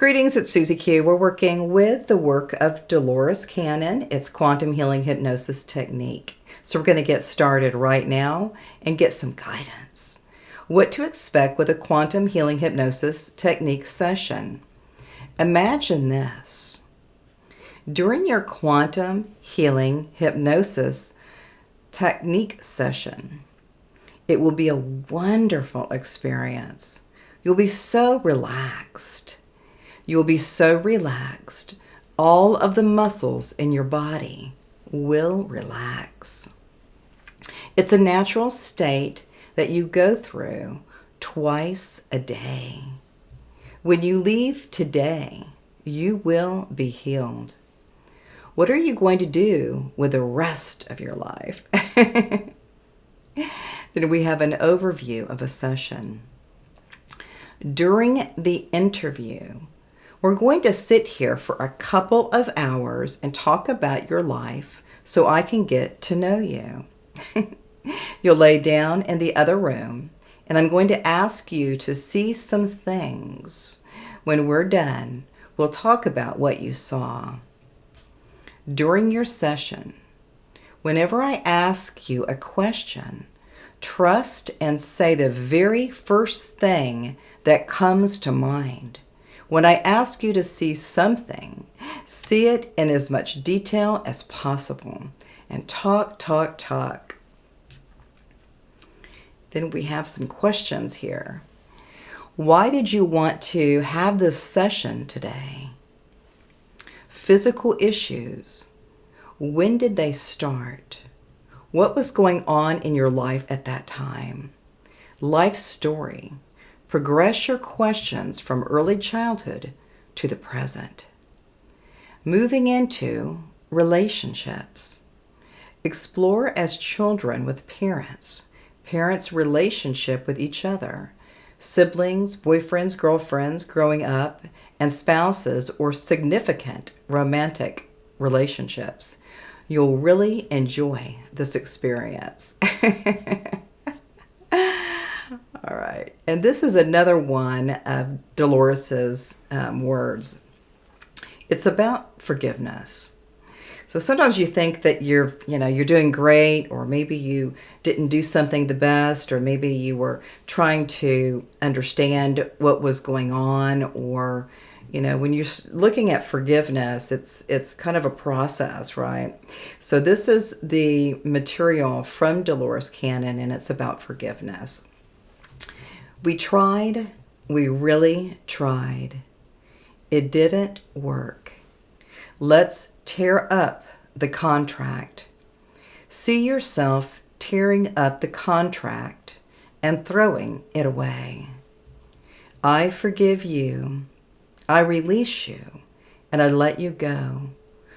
Greetings, it's Susie Q. We're working with the work of Dolores Cannon. It's Quantum Healing Hypnosis Technique. So we're going to get started right now and get some guidance. What to expect with a Quantum Healing Hypnosis Technique session. Imagine this. During your Quantum Healing Hypnosis Technique session, it will be a wonderful experience. You'll be so relaxed. You'll be so relaxed. All of the muscles in your body will relax. It's a natural state that you go through twice a day. When you leave today, you will be healed. What are you going to do with the rest of your life? Then we have an overview of a session. During the interview, we're going to sit here for a couple of hours and talk about your life so I can get to know you. You'll lay down in the other room, and I'm going to ask you to see some things. When we're done, we'll talk about what you saw. During your session, whenever I ask you a question, trust and say the very first thing that comes to mind. When I ask you to see something, see it in as much detail as possible and talk. Then we have some questions here. Why did you want to have this session today? Physical issues. When did they start? What was going on in your life at that time? Life story. Progress your questions from early childhood to the present. Moving into relationships. Explore as children with parents, parents' relationship with each other, siblings, boyfriends, girlfriends growing up, and spouses or significant romantic relationships. You'll really enjoy this experience. All right, and this is another one of Dolores's words. It's about forgiveness. So sometimes you think that you're doing great, or maybe you didn't do something the best, or maybe you were trying to understand what was going on, or when you're looking at forgiveness, it's kind of a process, right? So this is the material from Dolores Cannon, and it's about forgiveness. We tried, we really tried. It didn't work. Let's tear up the contract. See yourself tearing up the contract and throwing it away. I forgive you. I release you, and I let you go.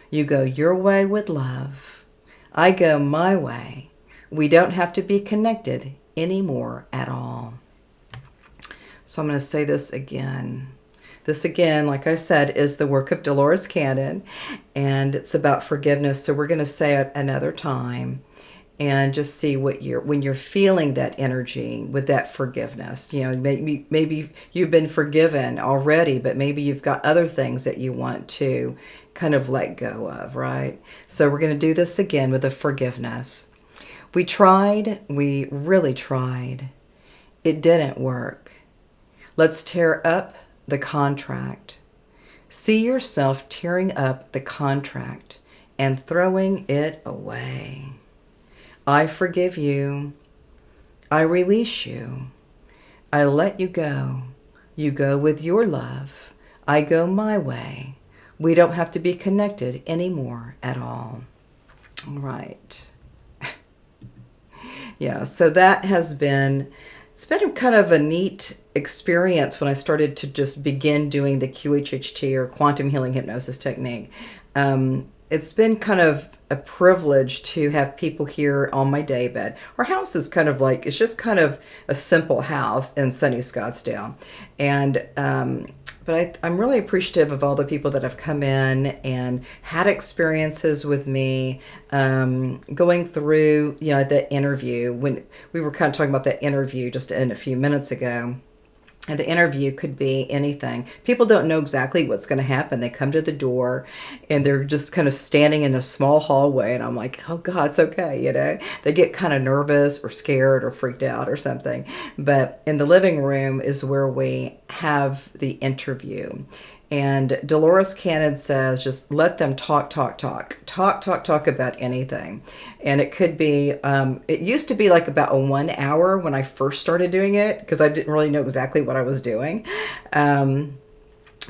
You go your way with love. I go my way. We don't have to be connected anymore at all. So I'm going to say this again. This again, like I said, is the work of Dolores Cannon, and it's about forgiveness. So we're going to say it another time and just see when you're feeling that energy with that forgiveness. Maybe you've been forgiven already, but maybe you've got other things that you want to kind of let go of, right? So we're going to do this again with the forgiveness. We tried, we really tried. It didn't work. Let's tear up the contract. See yourself tearing up the contract and throwing it away. I forgive you. I release you. I let you go. You go with your love. I go my way. We don't have to be connected anymore at all. All right. Yeah, so that has been... It's been kind of a neat experience when I started to just begin doing the QHHT, or Quantum Healing Hypnosis Technique. It's been kind of a privilege to have people here on my daybed. Our house is kind of like, it's just kind of a simple house in sunny Scottsdale. And but I'm really appreciative of all the people that have come in and had experiences with me, going through, the interview. When we were kind of talking about that interview just in a few minutes ago, And the interview could be anything. People don't know exactly what's going to happen. They come to the door and they're just kind of standing in a small hallway. And I'm like, oh God, it's okay. You know, they get kind of nervous or scared or freaked out or something. But in the living room is where we have the interview. And Dolores Cannon says, just let them talk about anything. And it could be, it used to be like about a 1 hour when I first started doing it, because I didn't really know exactly what I was doing.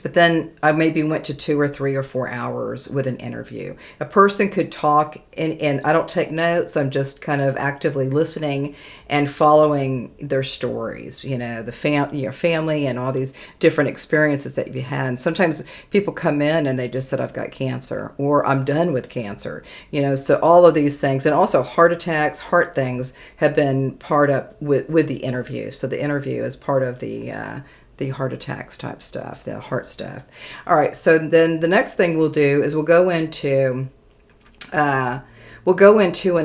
But then I maybe went to 2 or 3 or 4 hours with an interview. A person could talk, and I don't take notes. I'm just kind of actively listening and following their stories. You know, family and all these different experiences that you've had. And sometimes people come in and they just said, "I've got cancer," or "I'm done with cancer." You know, so all of these things, and also heart attacks, heart things, have been part of with the interview. So the interview is part of the heart attacks type stuff, the heart stuff. All right, so then the next thing we'll do is we'll go into an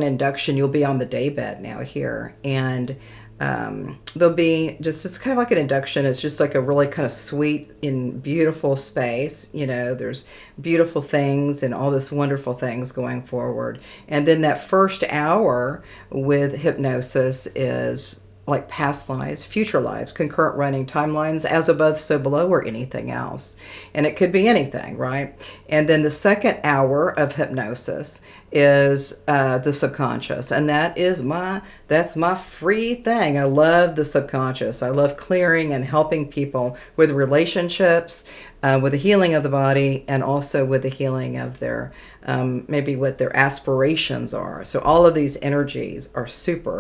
induction. You'll be on the daybed now here, and there'll be it's kind of like an induction. It's just like a really kind of sweet and beautiful space. You know, there's beautiful things and all this wonderful things going forward. And then that first hour with hypnosis is like past lives, future lives, concurrent running timelines, as above, so below, or anything else. And it could be anything, right? And then the second hour of hypnosis is the subconscious. And that's my free thing. I love the subconscious. I love clearing and helping people with relationships, with the healing of the body, and also with the healing of their, maybe what their aspirations are. So all of these energies are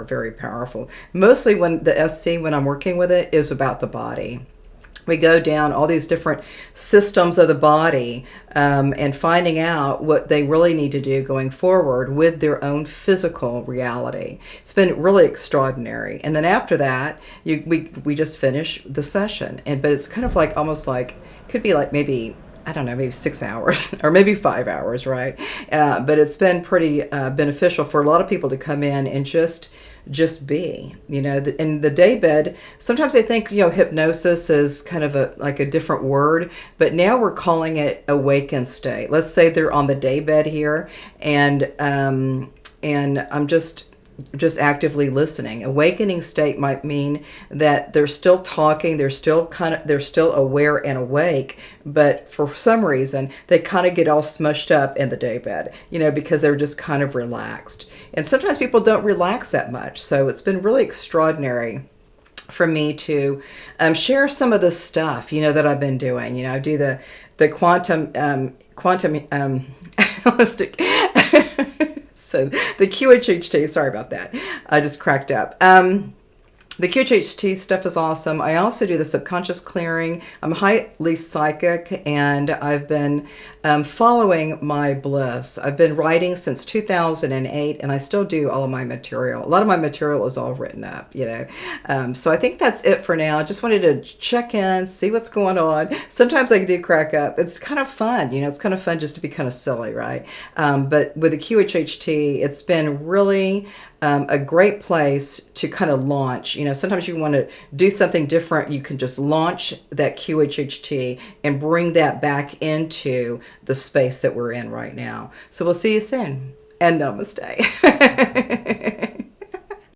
very powerful. Mostly when I'm working with it, is about the body. We go down all these different systems of the body, and finding out what they really need to do going forward with their own physical reality. It's been really extraordinary. And then after that, we just finish the session. But it's kind of like, almost like, could be like maybe, I don't know, maybe 6 hours or maybe 5 hours, right? But it's been pretty beneficial for a lot of people to come in and just be, you know. In the daybed, sometimes they think, you know, hypnosis is kind of like a different word, but now we're calling it awakened state. Let's say they're on the daybed here, and I'm just actively listening. Awakening state might mean that they're still talking, they're still aware and awake, but for some reason they kind of get all smushed up in the daybed, you know, because they're just kind of relaxed. And sometimes people don't relax that much, so it's been really extraordinary for me to share some of the stuff, you know, that I've been doing. You know, I do the quantum holistic. So the QHHT, sorry about that. I just cracked up. The QHHT stuff is awesome. I also do the subconscious clearing. I'm highly psychic, and I've been following my bliss. I've been writing since 2008, and I still do all of my material. A lot of my material is all written up, you know. So I think that's it for now. I just wanted to check in, see what's going on. Sometimes I do crack up. It's kind of fun, you know. It's kind of fun just to be kind of silly, right? But with the QHHT, it's been really a great place to kind of launch. You know, sometimes you want to do something different. You can just launch that QHHT and bring that back into the space that we're in right now. So we'll see you soon. And namaste.